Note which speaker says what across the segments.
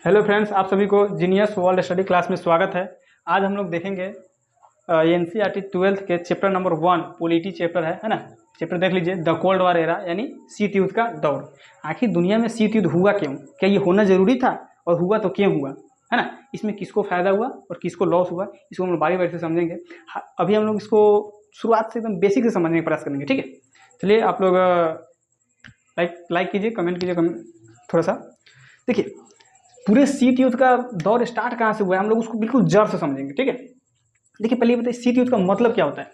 Speaker 1: Hello friends, आप सभी को जीनियस वर्ल्ड स्टडी क्लास में स्वागत है। आज हम लोग देखेंगे एनसीईआरटी 12th के चैप्टर नंबर 1 पॉलिटी चैप्टर है ना। चैप्टर देख लीजिए, द कोल्ड वार एरा यानी शीत युद्ध का दौर। आखिर दुनिया में शीत युद्ध हुआ क्यों, क्या ये होना जरूरी था और हुआ तो क्यों हुआ, है ना। इसमें किसको फायदा हुआ और किसको लॉस हुआ, इसको हम लोग बारी बारी से समझेंगे। अभी हम लोग इसको शुरुआत से एकदम बेसिक से समझने का प्रयास करेंगे, ठीक है। चलिए आप लोग लाइक कीजिए, कमेंट कीजिए, थोड़ा सा देखिए। पूरे शीत युद्ध का दौर स्टार्ट कहाँ से हुआ है, हम लोग उसको बिल्कुल जड़ से समझेंगे, ठीक है। देखिए पहले बताइए शीत युद्ध का मतलब क्या होता है।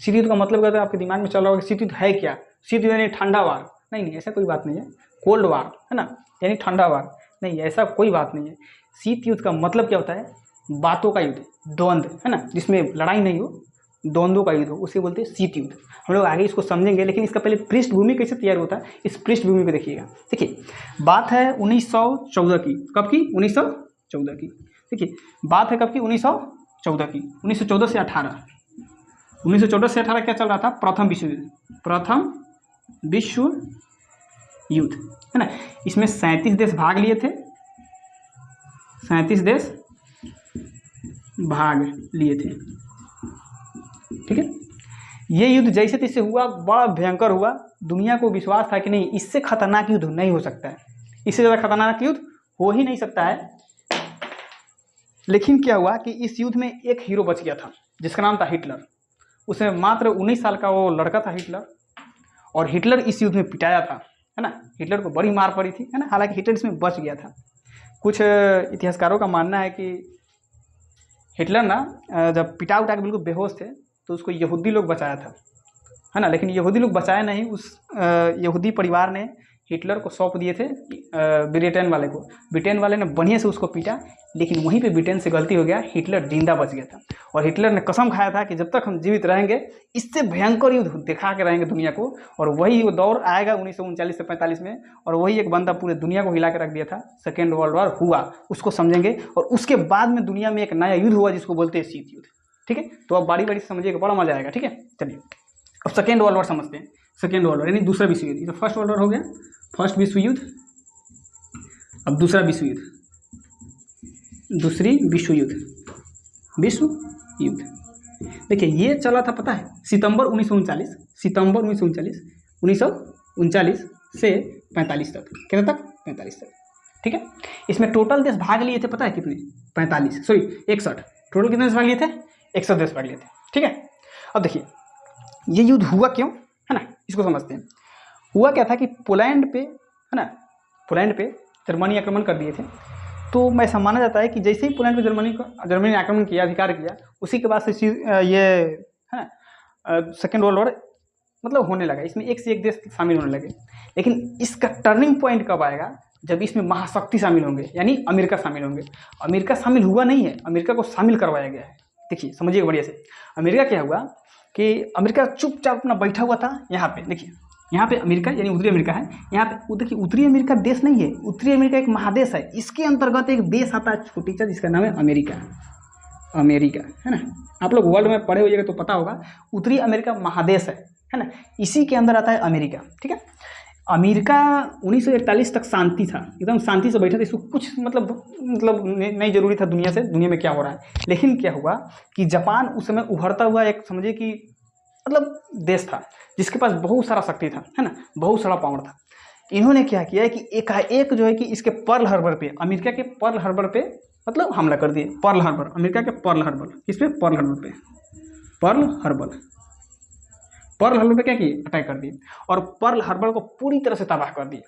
Speaker 1: शीत युद्ध का मतलब क्या होता है, आपके दिमाग में चल रहा होगा शीत युद्ध है क्या। शीत युद्ध यानी ठंडा वार, नहीं ऐसा कोई बात नहीं है। कोल्ड वार है ना, यानी ठंडा वार, नहीं ऐसा कोई बात नहीं है। शीत युद्ध का मतलब क्या होता है, बातों का युद्ध, द्वंद्व, है ना, जिसमें लड़ाई नहीं हो, द्वंद्वों का युद्ध हो, उसे बोलते हैं शीत युद्ध। हम लोग आगे इसको समझेंगे, लेकिन इसका पहले पृष्ठभूमि कैसे तैयार होता है, इस पृष्ठभूमि को देखिएगा। देखिए बात है 1914 की, कब की, 1914 की। देखिए बात है कब की, 1914 की, 1914 से 18। 1914 से 18 क्या चल रहा था, प्रथम विश्व युद्ध, प्रथम विश्व युद्ध, है ना। इसमें 37 देश भाग लिए थे, 37 देश भाग लिए थे, ठीक है। ये युद्ध जैसे तैसे हुआ, बड़ा भयंकर हुआ। दुनिया को विश्वास था कि नहीं, इससे खतरनाक युद्ध नहीं हो सकता है, इससे ज़्यादा खतरनाक युद्ध हो ही नहीं सकता है। लेकिन क्या हुआ कि इस युद्ध में एक हीरो बच गया था, जिसका नाम था हिटलर। उसे मात्र 19 साल का वो लड़का था हिटलर, और हिटलर इस युद्ध में पिटाया था, है ना। हिटलर को बड़ी मार पड़ी थी, है ना। हालांकि हिटलर इसमें बच गया था। कुछ इतिहासकारों का मानना है कि हिटलर ना जब पिटा उटा के बिल्कुल बेहोश थे, तो उसको यहूदी लोग बचाया था, है ना। लेकिन यहूदी लोग बचाया नहीं, उस यहूदी परिवार ने हिटलर को सौंप दिए थे ब्रिटेन वाले को। ब्रिटेन वाले ने बढ़िया से उसको पीटा, लेकिन वहीं पे ब्रिटेन से गलती हो गया, हिटलर जिंदा बच गया था। और हिटलर ने कसम खाया था कि जब तक हम जीवित रहेंगे, इससे भयंकर युद्ध दिखा के रहेंगे दुनिया को। और वही वो दौर आएगा 1939 से 45 में, और वही एक बंदा पूरे दुनिया को हिला के रख दिया था। सेकेंड वर्ल्ड वॉर हुआ, उसको समझेंगे। और उसके बाद में दुनिया में एक नया युद्ध हुआ, जिसको बोलते हैं शीत युद्ध, ठीक है। तो अब बारी बारी से समझिएगा, बड़ा मजा आएगा, ठीक है। चलिए अब सेकेंड वर्ल्ड वॉर समझते हैं। सेकेंड वर्ल्ड वॉर यानी दूसरा विश्व युद्ध। तो फर्स्ट वर्ल्ड वॉर हो गया, फर्स्ट विश्व युद्ध। अब दूसरा विश्व युद्ध, दूसरी विश्व युद्ध, विश्व युद्ध। देखिए ये चला था, पता है, सितंबर 1939, सितंबर 1939, 1939 से 45 तक, कितने तक, 45 तक, ठीक है। इसमें टोटल देश भाग लिए थे, पता है कितने, 45, सॉरी 61। टोटल कितने देश भाग लिए थे, 61 देश भाग लिए थे, ठीक है। अब देखिए ये युद्ध हुआ क्यों, है ना, इसको समझते हैं। हुआ क्या था कि पोलैंड पे, है ना, पोलैंड पे जर्मनी आक्रमण कर दिए थे। तो मैं ऐसा माना जाता है कि जैसे ही पोलैंड पे जर्मनी ने आक्रमण किया, अधिकार किया, उसी के बाद से ये, है ना, सेकेंड वर्ल्ड वॉर मतलब होने लगा। इसमें एक से एक देश शामिल होने लगे। लेकिन इसका टर्निंग पॉइंट कब आएगा, जब इसमें महाशक्ति शामिल होंगे, यानी अमेरिका शामिल होंगे। अमेरिका शामिल हुआ नहीं है, अमेरिका को शामिल करवाया गया है। देखिए समझिएगा बढ़िया से। अमेरिका क्या हुआ कि अमेरिका चुपचाप अपना बैठा हुआ था यहाँ पे। देखिए यहाँ पे अमेरिका यानी उत्तरी अमेरिका है, यहाँ पे देखिए उत्तरी अमेरिका देश नहीं है, उत्तरी अमेरिका एक महादेश है। इसके अंतर्गत एक देश आता है छोटी सा, जिसका नाम है अमेरिका, अमेरिका, है ना। आप लोग वर्ल्ड में पढ़े होइएगा तो पता होगा, उत्तरी अमेरिका महादेश है ना, इसी के अंदर आता है अमेरिका, ठीक है। अमेरिका 1941 तक शांति था, एकदम शांति से बैठा था। इसको कुछ मतलब नहीं जरूरी था दुनिया से, दुनिया में क्या हो रहा है। लेकिन क्या हुआ कि जापान उस समय उभरता हुआ एक, समझिए कि मतलब देश था, जिसके पास बहुत सारा शक्ति था, है ना, बहुत सारा पावर था। इन्होंने क्या किया है कि एक जो है कि इसके पर्ल हार्बर पे, अमेरिका के पर्ल हार्बर पे मतलब हमला कर दिए। पर्ल हार्बर, अमेरिका के पर्ल हार्बर, किस पे, पर्ल हार्बर पे, पर्ल हार्बर, पर्ल हार्बर पे क्या किए, अटैक कर दिए, और पर्ल हार्बर को पूरी तरह से तबाह कर दिए।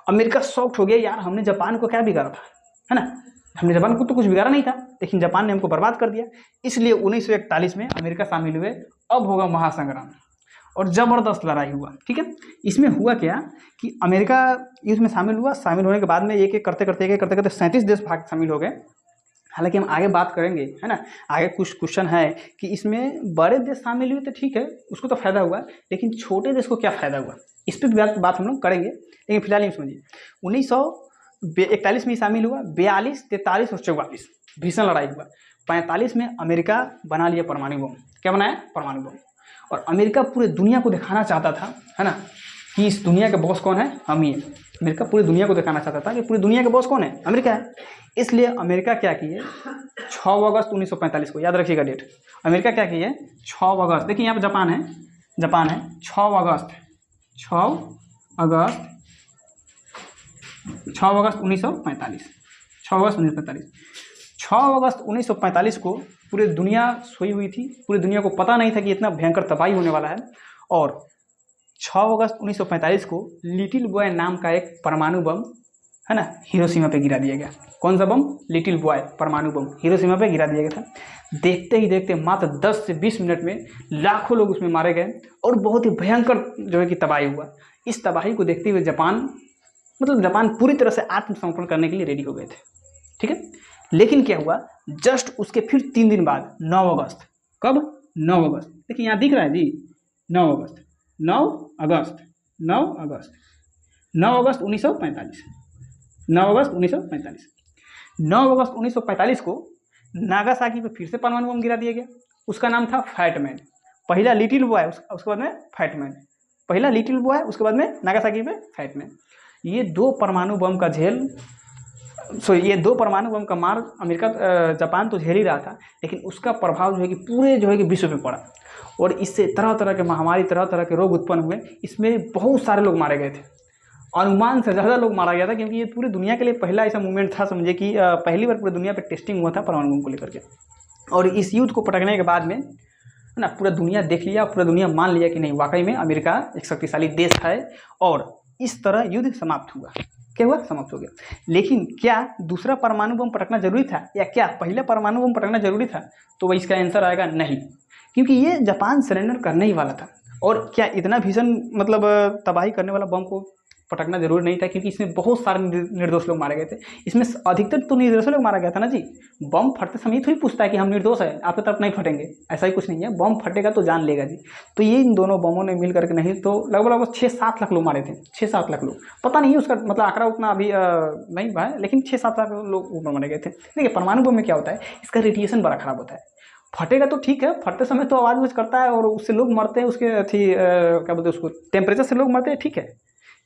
Speaker 1: अमेरिका शॉक्ड हो गया, यार हमने जापान को क्या बिगाड़ा था, है ना, हमने जापान को तो कुछ बिगाड़ा नहीं था, लेकिन जापान ने हमको बर्बाद कर दिया। इसलिए 1941 में अमेरिका शामिल हुए। अब होगा महासंग्राम, और ज़बरदस्त लड़ाई हुआ, ठीक है। इसमें हुआ क्या कि अमेरिका युद्ध में शामिल हुआ। शामिल होने के बाद में एक एक करते करते 37 देश भाग शामिल हो गए। हालांकि हम आगे बात करेंगे, है ना, आगे कुछ क्वेश्चन है कि इसमें बड़े देश शामिल हुए तो ठीक है, उसको तो फायदा हुआ, लेकिन छोटे देश को क्या फायदा हुआ, इस पर भी बात हम लोग करेंगे। लेकिन फिलहाल ये समझिए, 1941 में शामिल हुआ, 42, 43 और 44 भीषण लड़ाई हुआ। 45 में अमेरिका बना लिया परमाणु बम। क्या बनाया, परमाणु बम। और अमेरिका पूरे दुनिया को दिखाना चाहता था, है ना, कि इस दुनिया का बॉस कौन है, हम ही है। अमेरिका पूरी दुनिया को दिखाना चाहता था कि पूरी दुनिया के बॉस कौन है, अमेरिका है। इसलिए अमेरिका क्या किए 6 अगस्त 1945 को, याद रखिएगा डेट। अमेरिका क्या किए 6 अगस्त, देखिए यहाँ पर जापान है 6 अगस्त 1945, 6 अगस्त 1945 को पूरी दुनिया सोई हुई थी, पूरी दुनिया को पता नहीं था कि इतना भयंकर तबाही होने वाला है। और 6 अगस्त 1945 को लिटिल बॉय नाम का एक परमाणु बम है ना हिरोशिमा पे गिरा दिया गया। कौन सा बम, लिटिल बॉय परमाणु बम हिरोशिमा पे गिरा दिया गया था। देखते ही देखते मात्र 10 से 20 मिनट में लाखों लोग उसमें मारे गए और बहुत ही भयंकर जो है कि तबाही हुआ। इस तबाही को देखते हुए जापान पूरी तरह से आत्मसमर्पण करने के लिए रेडी हो गए थे, ठीक है। लेकिन क्या हुआ, जस्ट उसके फिर 3 दिन बाद 9 अगस्त, कब 9 अगस्त, देखिए यहाँ दिख रहा है जी 9 अगस्त 9 अगस्त 1945, 9 अगस्त 1945 को नागासाकी पे फिर से परमाणु बम गिरा दिया गया। उसका नाम था फैटमैन। पहला लिटिल बॉय, उसके बाद में फैटमैन, पहला लिटिल बॉय, उसके बाद में नागासाकी पे फैटमैन। ये दो परमाणु बम का मार अमेरिका जापान तो झेल ही रहा था, लेकिन उसका प्रभाव जो है कि पूरे जो है कि विश्व पे पड़ा और इससे तरह तरह के महामारी, तरह तरह के रोग उत्पन्न हुए। इसमें बहुत सारे लोग मारे गए थे, अनुमान से ज़्यादा लोग मारा गया था, क्योंकि ये पूरी दुनिया के लिए पहला ऐसा मूवमेंट था, समझे कि पहली बार पूरी दुनिया पे टेस्टिंग हुआ था परमाणु बम को लेकर के। और इस युद्ध को पटकने के बाद में है ना पूरा दुनिया देख लिया, पूरा दुनिया मान लिया कि नहीं वाकई में अमेरिका एक शक्तिशाली देश है, और इस तरह युद्ध समाप्त हुआ। क्या हुआ, समाप्त हो गया। लेकिन क्या दूसरा परमाणु बम पटकना जरूरी था, या क्या पहला परमाणु बम पटकना जरूरी था? तो वह इसका आंसर आएगा नहीं, क्योंकि ये जापान सरेंडर करने ही वाला था। और क्या इतना भीषण तबाही करने वाला बम को पटकना जरूरी नहीं था, क्योंकि इसमें बहुत सारे निर्दोष लोग मारे गए थे। इसमें अधिकतर तो निर्दोष लोग मारा गया था ना जी। बम फटते समय थोड़ी पूछता है कि हम निर्दोष है, आपकी तरफ नहीं फटेंगे, ऐसा ही कुछ नहीं है। बम फटेगा तो जान लेगा जी। तो ये इन दोनों बमों ने मिल करके नहीं तो लगभग 6-7 लाख लोग मारे थे, 6-7 लाख लोग। पता नहीं उसका आंकड़ा उतना अभी नहीं हुआ है, लेकिन 6-7 लाख लोग ऊपर मारे गए थे। देखिए परमाणु बम में क्या होता है, इसका रेडिएशन बड़ा खराब होता है। फटेगा तो ठीक है, फटते समय तो आवाज़ करता है और उससे लोग मरते हैं, उसके क्या बोलते हैं उसको, टेम्परेचर से लोग मरते हैं, ठीक है,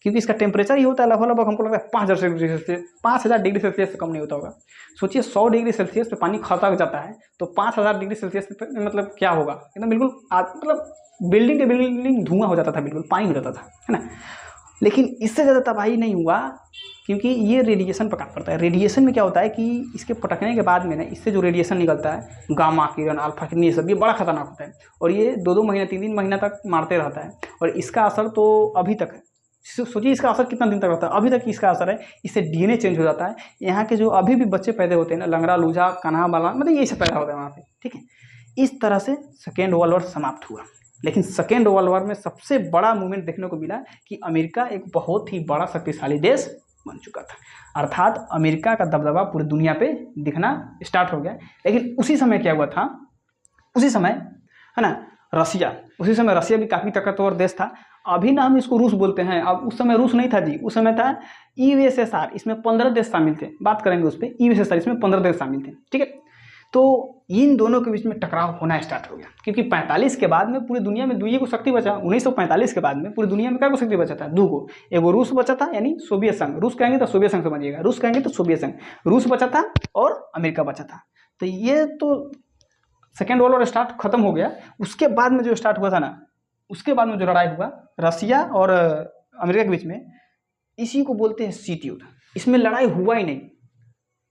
Speaker 1: क्योंकि इसका टेम्परेचर ही होता है लगभग हमको लगता है 5000 डिग्री सेल्सियस, 5000 डिग्री सेल्सियस से कम नहीं होता होगा। सोचिए 100 डिग्री सेल्सियस पे पानी खतक जाता है, तो 5000 डिग्री सेल्सियस पे क्या होगा, एकदम बिल्कुल बिल्डिंग के बिल्डिंग धुआं हो जाता था, बिल्कुल पानी हो जाता था, है ना। लेकिन इससे ज़्यादा तबाही नहीं हुआ, क्योंकि ये रेडिएशन पर काम करता है। रेडिएशन में क्या होता है कि इसके पटकने के बाद में ना इससे जो रेडिएशन निकलता है, गामा किरण, अल्फा किरण, ये सब ये बड़ा खतरनाक होता है, और ये 2-2 महीना 3-3 महीना तक मारते रहता है। और इसका असर तो अभी तक है। सोचिए इसका असर कितना दिन तक रहता है, अभी तक इसका असर है। इससे डीएनए चेंज हो जाता है। यहाँ के जो अभी भी बच्चे पैदा होते हैं ना, लंगड़ा, लूझा, कान्हा, बाला, ये सब पैदा होता है वहाँ पे, ठीक है। इस तरह से सेकेंड वर्ल्ड वॉर समाप्त हुआ। लेकिन सेकेंड वर्ल्ड वॉर में सबसे बड़ा मूवमेंट देखने को मिला कि अमेरिका एक बहुत ही बड़ा शक्तिशाली देश बन चुका था, अर्थात अमेरिका का दबदबा पूरी दुनिया पे दिखना स्टार्ट हो गया। लेकिन उसी समय क्या हुआ था, उसी समय है ना रसिया, उसी समय रसिया भी काफ़ी ताकतवर देश था। अभी ना हम इसको रूस बोलते हैं, अब उस समय रूस नहीं था जी, उस समय था यूएसएसआर। इसमें 15 देश शामिल थे, बात करेंगे उस पर। यूएसएसआर इसमें 15 देश शामिल थे, ठीक है। तो इन दोनों के बीच में टकराव होना स्टार्ट हो गया, क्योंकि 45 के बाद में पूरी दुनिया में 2 को शक्ति बचा। 1945 के बाद में पूरी दुनिया में क्या को शक्ति बचा था, 2 को। एगो रूस बचा था, यानी सोवियत संघ, रूस कहेंगे तो सोवियत संघ समझिएगा, रूस कहेंगे तो सोवियत संघ, रूस बचा था और अमेरिका बचा था। तो ये तो सेकेंड वर्ल्ड वॉर स्टार्ट खत्म हो गया। उसके बाद में जो स्टार्ट हुआ था ना, उसके बाद में जो लड़ाई हुआ रसिया और अमेरिका के बीच में, इसी को बोलते हैं शीत युद्ध। इसमें लड़ाई हुआ ही नहीं,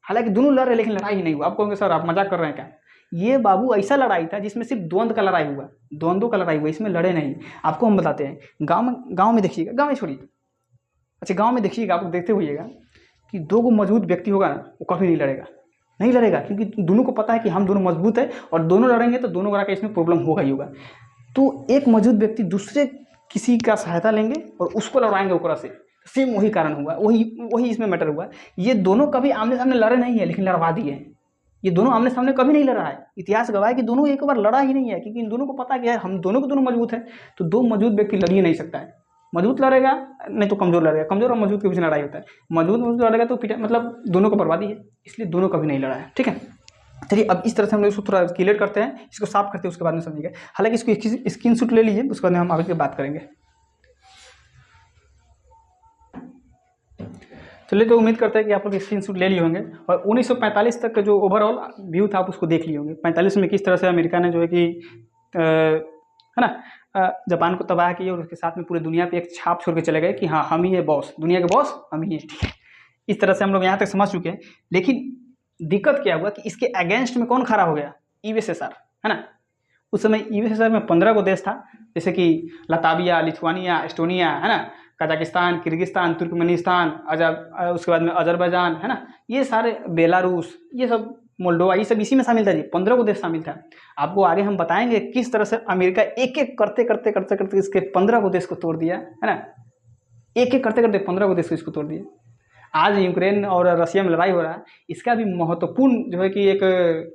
Speaker 1: हालांकि दोनों लड़ रहे लेकिन लड़ाई ही नहीं हुआ। आप कहोगे सर आप मजाक कर रहे हैं क्या? ये बाबू ऐसा लड़ाई था जिसमें सिर्फ द्वंद्व का लड़ाई हुआ, द्वंद्वों का लड़ाई हुआ, इसमें लड़े नहीं। आपको हम बताते हैं, गाँव में देखिएगा, गाँव में छोड़िए, अच्छा गाँव में देखिएगा, आप देखते हुइएगा कि 2 मजबूत व्यक्ति होगा ना, वो कभी नहीं लड़ेगा, क्योंकि दोनों को पता है कि हम दोनों मजबूत है और दोनों लड़ेंगे तो दोनों का इसमें प्रॉब्लम होगा ही होगा। तो एक मौजूद व्यक्ति दूसरे किसी का सहायता लेंगे और उसको लड़ाएंगे ऊपर से। सेम वही कारण हुआ, वही इसमें मैटर हुआ। ये दोनों कभी आमने सामने लड़े नहीं है, लेकिन लड़वा दिए हैं। ये दोनों आमने सामने कभी नहीं लड़ा है। इतिहास गवाह है कि दोनों एक बार लड़ा ही नहीं है, क्योंकि इन दोनों को पता है कि यार हम दोनों मजबूत है। तो 2 मजबूत व्यक्ति लड़ ही नहीं सकता है। मजबूत लड़ेगा नहीं तो कमजोर लड़ेगा, कमजोर और मजबूत के बीच लड़ाई होता है। मजबूत लड़ेगा तो दोनों को बर्बादी है, इसलिए दोनों कभी नहीं लड़ा है, ठीक है। चलिए अब इस तरह से हम लोग इसको थोड़ा क्लियर करते हैं, इसको साफ करते हैं, उसके बाद में समझिएगा। हालांकि इसको स्क्रीनशॉट ले लीजिए, उसके बाद में हम आगे की बात करेंगे। चलिए, तो उम्मीद करते हैं कि आप लोग स्क्रीन शॉट ले लिए होंगे और 1945 तक का जो ओवरऑल व्यू था आप उसको देख लिए होंगे। 45 में किस तरह से अमेरिका ने जो है कि है ना जापान को तबाह किया और उसके साथ में पूरी दुनिया पे एक छाप छोड़ के चले गए कि हाँ हम ही है बॉस, दुनिया के बॉस हम ही है, ठीक है। इस तरह से हम लोग यहाँ तक समझ चुके हैं। लेकिन दिक्कत क्या हुआ कि इसके अगेंस्ट में कौन खड़ा हो गया? यूएसएसआर, है ना। उस समय यूएसएसआर में 15 को देश था, जैसे कि लताविया, लिथुआनिया, एस्टोनिया, है ना, कजाकिस्तान, किर्गिस्तान, तुर्कमेनिस्तान, उसके बाद में अजरबैजान, है ना, ये सारे, बेलारूस, ये सब, मोल्डोवा, ये सब इसी में शामिल था जी। 15 को देश शामिल था। आपको आगे हम बताएंगे किस तरह से अमेरिका एक एक करते करते करते करते इसके 15 को देश को तोड़ दिया, है ना। एक एक करते करते 15 को देश को इसको तोड़ दिया। आज यूक्रेन और रशिया में लड़ाई हो रहा है, इसका भी महत्वपूर्ण जो है कि एक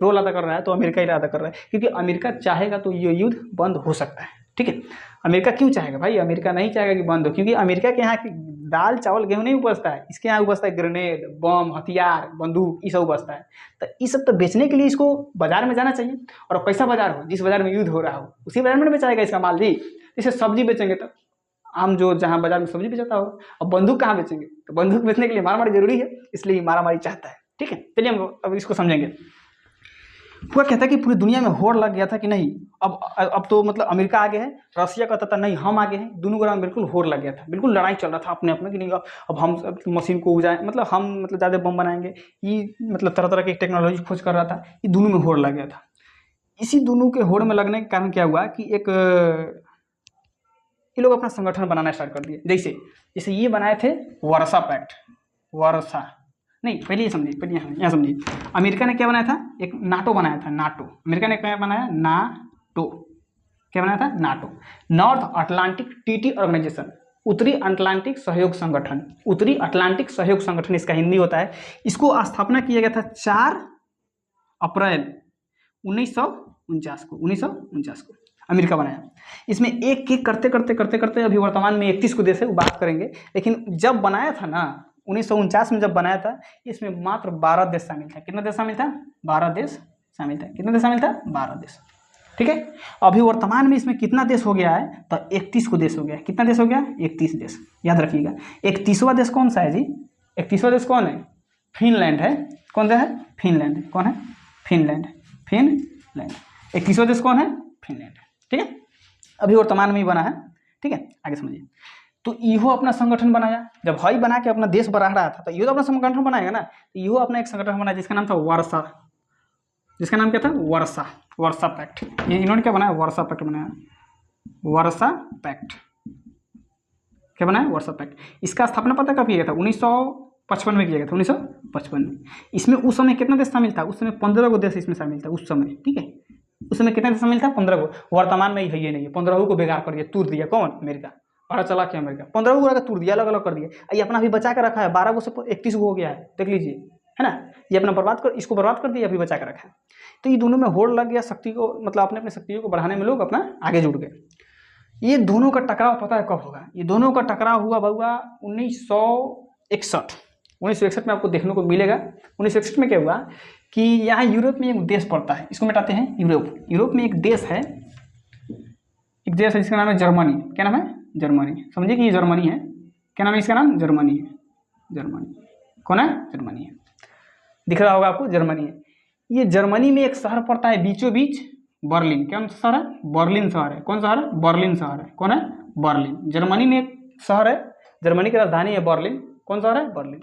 Speaker 1: रोल अदा कर रहा है तो अमेरिका ही अदा कर रहा है, क्योंकि अमेरिका चाहेगा तो ये युद्ध बंद हो सकता है, ठीक है। अमेरिका क्यों चाहेगा भाई? अमेरिका नहीं चाहेगा कि बंद हो, क्योंकि अमेरिका के यहाँ की दाल चावल गेहूं नहीं उपजता है, इसके यहाँ उपजता है ग्रेनेड, बम, हथियार, बंदूक, ये सब उपजता है। तो ये सब तो बेचने के लिए इसको बाजार में जाना चाहिए, और कैसा बाजार हो? जिस बाजार में युद्ध हो रहा हो उसी बाजार में बेचाएगा इसका माल जी। इसे सब्जी बेचेंगे तो आम जो जहाँ बाजार में सब्जी बेचता हो, अब बंदूक कहाँ बेचेंगे? तो बंदूक बेचने के लिए मारामारी जरूरी है, इसलिए मारामारी चाहता है, ठीक है। चलिए हम अब इसको समझेंगे। हुआ कहता है कि पूरी दुनिया में होड़ लग गया था कि नहीं अब तो मतलब अमेरिका आगे है, रशिया कहता था नहीं हम आगे हैं, दोनों ग्राम बिल्कुल होड़ लग गया था, बिल्कुल लड़ाई चल रहा था अपने अपने कि नहीं अब हम मशीन को उजाए, मतलब हम मतलब ज़्यादा बम बनाएंगे, ये मतलब तरह तरह की टेक्नोलॉजी खोज कर रहा था। ये दोनों में होड़ लग गया था। इसी दोनों के होड़ में लगने के कारण क्या हुआ कि ये लोग अपना संगठन बनाना स्टार्ट कर दिए। जैसे ये बनाए थे वर्सा पैक्ट, वर्सा नहीं, पहले ये समझिए, पहले यहाँ समझिए। अमेरिका ने क्या बनाया था? एक नाटो बनाया था, नाटो। अमेरिका ने क्या बनाया? नाटो। क्या बनाया था? NATO, North Atlantic Treaty Organisation, उत्तरी अटलांटिक सहयोग संगठन। उत्तरी अटलांटिक सहयोग संगठन इसका हिंदी होता है। इसको स्थापना किया गया था 4 अप्रैल 1949 को। 1949 को अमेरिका बनाया। इसमें एक एक करते करते करते करते अभी वर्तमान में 31 को देश है, वो बात करेंगे। लेकिन जब बनाया था ना 1949 में जब बनाया था, इसमें मात्र 12 देश शामिल था। कितना देश शामिल था? 12 देश शामिल था। कितना देश शामिल था? 12 देश, ठीक है। अभी वर्तमान में इसमें कितना देश हो गया है? तो 31 को देश हो गया। कितना देश हो गया? 31 देश, याद रखिएगा। 31वां देश कौन सा है जी? 31वां देश कौन है? फिनलैंड है। कौन सा है? फिनलैंड। कौन है? फिनलैंड। फिनलैंड। 31वां देश कौन है? फिनलैंड, ठीक है। अभी वर्तमान में ही बना है, ठीक है। आगे समझिए। तो इहो अपना संगठन बनाया। जब हई बना के अपना देश बढ़ा रहा था तो इहो अपना संगठन बनाएगा ना। तो इहो अपना एक संगठन बनाया जिसका नाम था वर्सा। जिसका नाम क्या था? वर्सा। वर्सा पैक्ट। ये इन्होंने क्या बनाया? वर्सा पैक्ट बनाया। वर्सा पैक्ट क्या बनाया? वर्सा पैक्ट। इसका स्थापना पता कब किया गया था? 1955 में किया गया था। 1955 में। इसमें उस समय कितना देश शामिल था? उस समय 15 को देश इसमें शामिल था उस समय, ठीक है। उस समय कितना देश शामिल था? 15 को। वर्तमान में है ये नहीं है। 15 को बेकार कर दिया, तूर दिया। कौन? अमेरिका। बड़ा चला के अमेरिका 15 को तोड़ दिया, अलग अलग कर दिया। ये अपना भी बचा कर रखा है, 12 को से 31 को हो गया है, देख लीजिए, है ना। ये अपना इसको बर्बाद कर दिया, अभी बचा कर रखा है। तो ये दोनों में होड़ लग गया, शक्ति को मतलब अपने अपने शक्तियों को बढ़ाने में लोग अपना आगे जुड़ गए। ये दोनों का टकराव पता है कब होगा? ये दोनों का टकराव हुआ 1961 में आपको देखने को मिलेगा। 1961 में क्या हुआ कि यहाँ यूरोप में एक देश पड़ता है, इसको मिटाते हैं यूरोप। यूरोप में एक देश है जिसका नाम है जर्मनी। क्या नाम है? जर्मनी। समझिए कि ये जर्मनी है। क्या नाम है इसका? नाम जर्मनी है। जर्मनी कौन है? जर्मनी है। दिख रहा होगा आपको, जर्मनी है। ये जर्मनी में एक शहर पड़ता है बीचों बीच, बर्लिन। कौन सा शहर है? बर्लिन शहर है। कौन शहर है? बर्लिन शहर है। कौन है? बर्लिन। जर्मनी में एक शहर है, जर्मनी की राजधानी है बर्लिन। कौन शहर है? बर्लिन।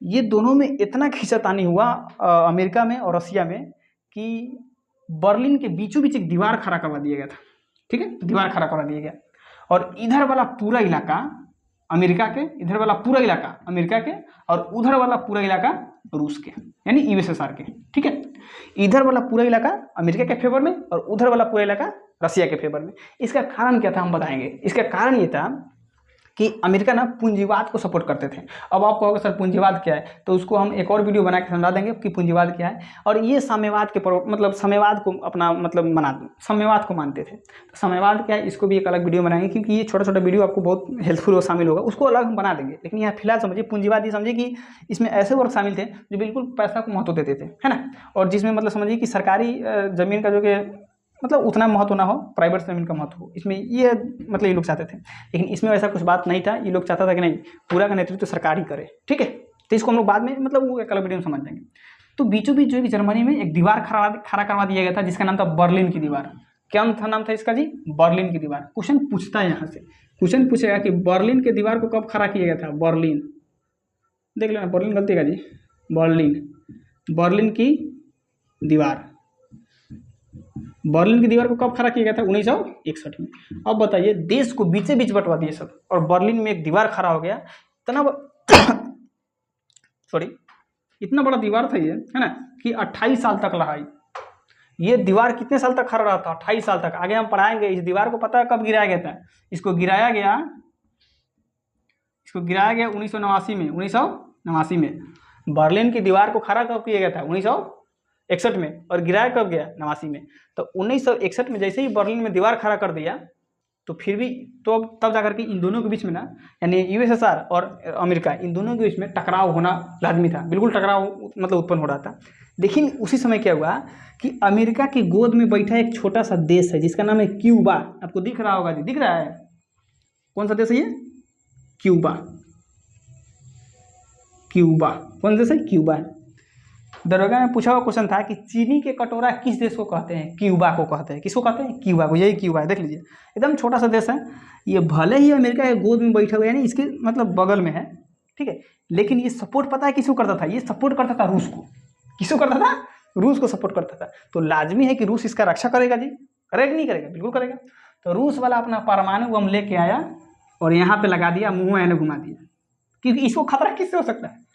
Speaker 1: ये दोनों में इतना खींचातानी हुआ अमेरिका में और रशिया में कि बर्लिन के बीचों बीच एक दीवार खड़ा करवा दिया गया था, ठीक है। दीवार खड़ा करवा दिया गया और इधर वाला पूरा इलाका अमेरिका के, इधर वाला पूरा इलाका अमेरिका के और उधर वाला पूरा इलाका रूस के, यानी यूएसएसआर के, ठीक है। इधर वाला पूरा इलाका अमेरिका के फेवर में और उधर वाला पूरा इलाका रसिया के फेवर में। इसका कारण क्या था हम बताएंगे। इसका कारण ये था कि अमेरिका ना पूंजीवाद को सपोर्ट करते थे। अब आप कहोगे सर पूंजीवाद क्या है, तो उसको हम एक और वीडियो बना के समझा देंगे कि पूंजीवाद क्या है। और ये साम्यवाद के मतलब साम्यवाद को अपना मतलब साम्यवाद को मानते थे। तो साम्यवाद क्या है, इसको भी एक अलग वीडियो बनाएंगे, क्योंकि ये छोटा छोटा वीडियो आपको बहुत हेल्पफुल और शामिल होगा, उसको अलग हम बना देंगे। लेकिन यहाँ फिलहाल समझिए पूंजीवाद, ये समझिए कि इसमें ऐसे वर्ग शामिल थे जो बिल्कुल पैसा को महत्व देते थे, है ना। और जिसमें मतलब समझिए कि सरकारी जमीन का जो कि मतलब उतना महत्व ना हो, प्राइवेट से इनका महत्व हो, इसमें ये मतलब ये लोग चाहते थे। लेकिन इसमें ऐसा कुछ बात नहीं था, ये लोग चाहता था कि नहीं पूरा का नेतृत्व तो सरकार ही करे, ठीक है। तो इसको हम लोग बाद में मतलब वो कल वीडियो में समझ जाएंगे। तो बीचों बीच जो है जर्मनी में एक दीवार खड़ा करवा दिया गया था जिसका नाम था बर्लिन की दीवार। क्या नाम था इसका जी? बर्लिन की दीवार। क्वेश्चन पूछता है यहाँ से, क्वेश्चन पूछेगा कि बर्लिन के दीवार को कब खड़ा किया गया था? बर्लिन, देख लेना, बर्लिन गलती का जी, बर्लिन की दीवार, बर्लिन की दीवार को कब खड़ा किया गया था? 1961 में। अब बताइए, देश को बीचे बीच बंटवा दिए सब और बर्लिन में एक दीवार खड़ा हो गया। इतना सॉरी इतना बड़ा दीवार था ये, है ना, कि 28 साल तक रहा। ये दीवार कितने साल तक खड़ा रहा था? 28 साल तक। आगे हम पढ़ाएंगे। इस दीवार को पता है कब गिराया गया था? इसको गिराया गया 1989 में। 1989 में बर्लिन की दीवार को खड़ा कब किया गया था? 1961 में। और गिराया कब गया? 89 में। तो 1961 में जैसे ही बर्लिन में दीवार खड़ा कर दिया, तो फिर भी तो अब तब जाकर के इन दोनों के बीच में ना, यानी यूएसएसआर और अमेरिका, इन दोनों के बीच में टकराव होना लाजमी था, बिल्कुल टकराव मतलब उत्पन्न हो रहा था। लेकिन उसी समय क्या हुआ कि अमेरिका की गोद में बैठा एक छोटा सा देश है जिसका नाम है क्यूबा। आपको दिख रहा होगा जी, दिख रहा है? कौन सा देश है ये? क्यूबा। क्यूबा कौन देश है? क्यूबा है। दरोगा में पूछा हुआ क्वेश्चन था कि चीनी के कटोरा किस देश को कहते हैं? क्यूबा को कहते हैं। किसको कहते हैं? क्यूबा को। यही क्यूबा है, देख लीजिए, एकदम छोटा सा देश है ये। भले ही अमेरिका के गोद में बैठा हुआ है, यानी इसके मतलब बगल में है, ठीक है, लेकिन ये सपोर्ट पता है किसको करता था? ये सपोर्ट करता था रूस को। किसको करता था? रूस को सपोर्ट करता था। तो लाजमी है कि रूस इसका रक्षा करेगा जी, करेगा नहीं करेगा? बिल्कुल करेगा। तो रूस वाला अपना परमाणु बम लेके आया और यहाँ पे लगा दिया, मुँह ऐने घुमा दिया, क्योंकि इसको खतरा किससे हो सकता है?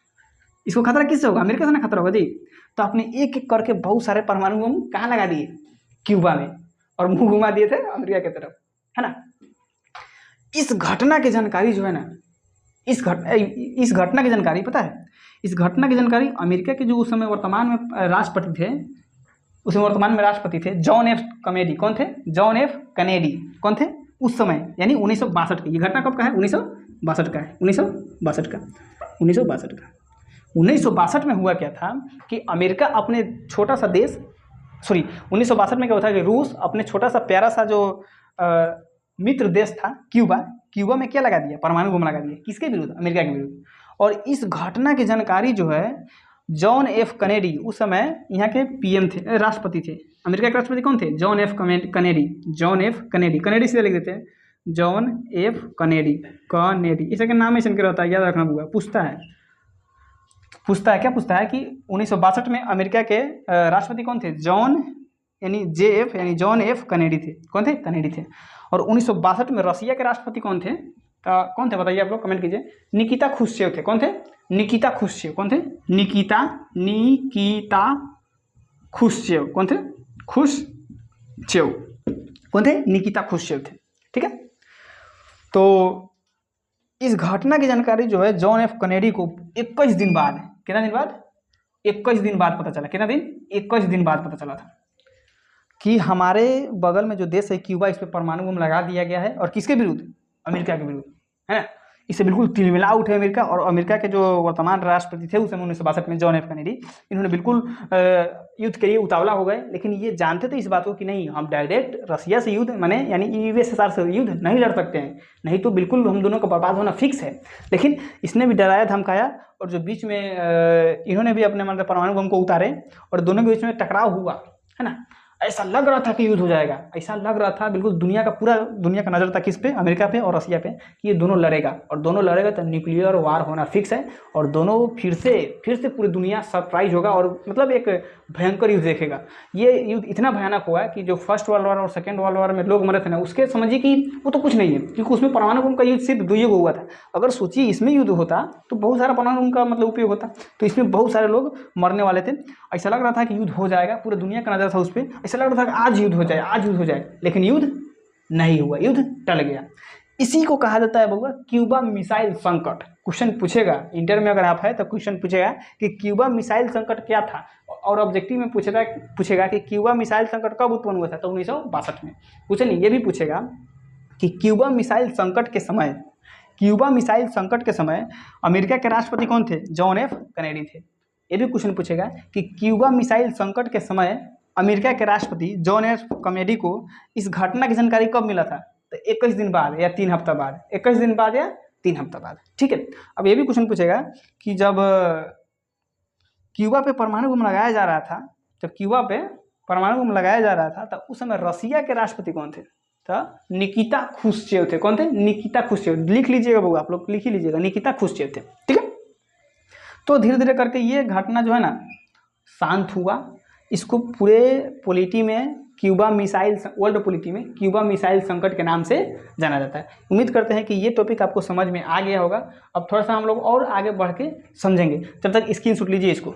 Speaker 1: इसको खतरा किससे होगा? अमेरिका से ना खतरा होगा जी। तो आपने एक एक करके बहुत सारे परमाणु बम कहाँ लगा दिए? क्यूबा में, और मुंह घुमा दिए थे अमेरिका की तरफ, है ना। इस घटना की जानकारी जो है ना, इस घटना की जानकारी पता है, इस घटना की जानकारी अमेरिका के जो उस समय वर्तमान में राष्ट्रपति थे, उस वर्तमान में राष्ट्रपति थे जॉन एफ कनेडी। कौन थे? John F Kennedy. कौन थे उस समय? यानी 1962 की। ये घटना कब का है? 1962 का है। 1962 का 1962 में हुआ क्या था कि अमेरिका अपने छोटा सा देश, 1962 में क्या होता है कि रूस अपने छोटा सा प्यारा सा जो मित्र देश था क्यूबा में क्या लगा दिया? परमाणु बम लगा दिया। किसके विरुद्ध? अमेरिका के विरुद्ध। और इस घटना की जानकारी जो है जॉन एफ कनेडी, उस समय यहाँ के पीएम थे, राष्ट्रपति थे। अमेरिका के राष्ट्रपति कौन थे? John F Kennedy. John F Kennedy, Kennedy से लिख देते हैं, जॉन एफ कनेडी। इसे का नाम ऐसा रहता है, याद रखना होगा। पूछता है क्या पूछता है कि 1962 में अमेरिका के राष्ट्रपति कौन थे? जॉन एफ कनेडी थे। कौन थे? कनेडी थे। और 1962 में रसिया के राष्ट्रपति कौन थे? कौन थे बताइए आप लोग, कमेंट कीजिए। निकिता खुश्चेव थे। कौन थे? निकिता खुश्चेव। कौन थे? निकिता खुश्चेव। कौन थे? खुश्चेव। कौन थे? निकिता खुश्चेव थे, ठीक है। तो इस घटना की जानकारी जो है जॉन एफ कनेडी को 21 दिन बाद, कितना दिन बाद? 21 दिन बाद पता चला। कितना दिन? 21 दिन बाद पता चला था कि हमारे बगल में जो देश है क्यूबा, इस पर परमाणु बम लगा दिया गया है। और किसके विरुद्ध? अमेरिका के विरुद्ध, है ना। इससे बिल्कुल तिलमिला उठे अमेरिका। और अमेरिका के जो वर्तमान राष्ट्रपति थे उस समय 1962 में, जॉन एफ कनेडी, इन्होंने बिल्कुल युद्ध के लिए उतावला हो गए। लेकिन ये जानते थे इस बात को कि नहीं, हम डायरेक्ट रसिया से युद्ध, माने यानी यूएसएसआर से युद्ध नहीं लड़ सकते हैं, नहीं तो बिल्कुल हम दोनों का बर्बाद होना फिक्स है। लेकिन इसने भी डराया धमकाया, और जो बीच में इन्होंने भी अपने मतलब परमाणु बम को उतारे और दोनों के बीच में टकराव हुआ, है ना। ऐसा लग रहा था कि युद्ध हो जाएगा, ऐसा लग रहा था, बिल्कुल पूरा दुनिया का नज़र था किस पे? अमेरिका पे और रसिया पे, कि ये दोनों लड़ेगा। और दोनों लड़ेगा तो न्यूक्लियर वार होना फिक्स है। और दोनों फिर से पूरी दुनिया सरप्राइज होगा और मतलब एक भयंकर युद्ध देखेगा। ये युद्ध इतना भयानक हुआ कि जो फर्स्ट वर्ल्ड वॉर और सेकेंड वर्ल्ड वॉर में लोग मरे थे ना, उसके समझिए कि वो तो कुछ नहीं है, क्योंकि उसमें परमाणु बम का युद्ध सिर्फ 2 हुआ था। अगर सोचिए इसमें युद्ध होता तो बहुत सारा परमाणु बम का मतलब उपयोग होता, तो इसमें बहुत सारे लोग मरने वाले थे। ऐसा लग रहा था कि युद्ध हो जाएगा, पूरी दुनिया का नज़र था उस पर। ऐसा लग रहा था कि आज युद्ध हो जाए, लेकिन युद्ध नहीं हुआ, युद्ध टल गया। इसी को कहा जाता है बउआ क्यूबा मिसाइल संकट। क्वेश्चन पूछेगा इंटर में, अगर आप है तो क्वेश्चन पूछेगा कि क्यूबा मिसाइल संकट क्या था, और ऑब्जेक्टिव में पूछेगा कि क्यूबा मिसाइल संकट कब उत्पन्न हुआ था, तो 1962 में। पूछे नहीं, ये भी पूछेगा कि क्यूबा मिसाइल संकट के समय अमेरिका के राष्ट्रपति कौन थे? जॉन एफ कनेडी थे। ये भी क्वेश्चन पूछेगा कि क्यूबा मिसाइल संकट के समय अमेरिका के राष्ट्रपति जॉन एफ कनेडी को इस घटना की जानकारी कब मिला था? तो 21 दिन बाद या 3 हफ्ता बाद, 21 दिन बाद या 3 हफ्ता बाद। ठीक है, अब ये भी क्वेश्चन पूछेगा कि जब क्यूबा पे परमाणु बम लगाया जा रहा था, जब क्यूबा पे परमाणु बम लगाया जा रहा था, तब उस समय रसिया के राष्ट्रपति कौन थे? तो निकिता खुश्चेव थे। कौन थे? निकिता खुश्चेव। लिख लीजिएगा बबू, आप लोग लिख ही लीजिएगा, निकिता खुश्चेव थे। ठीक है, तो धीरे धीरे करके ये घटना जो है ना शांत हुआ। इसको पूरे पॉलिटी में क्यूबा मिसाइल, वर्ल्ड पॉलिटी में क्यूबा मिसाइल संकट के नाम से जाना जाता है। उम्मीद करते हैं कि ये टॉपिक आपको समझ में आ गया होगा। अब थोड़ा सा हम लोग और आगे बढ़ के समझेंगे, तब तक स्क्रीनशॉट लीजिए इसको।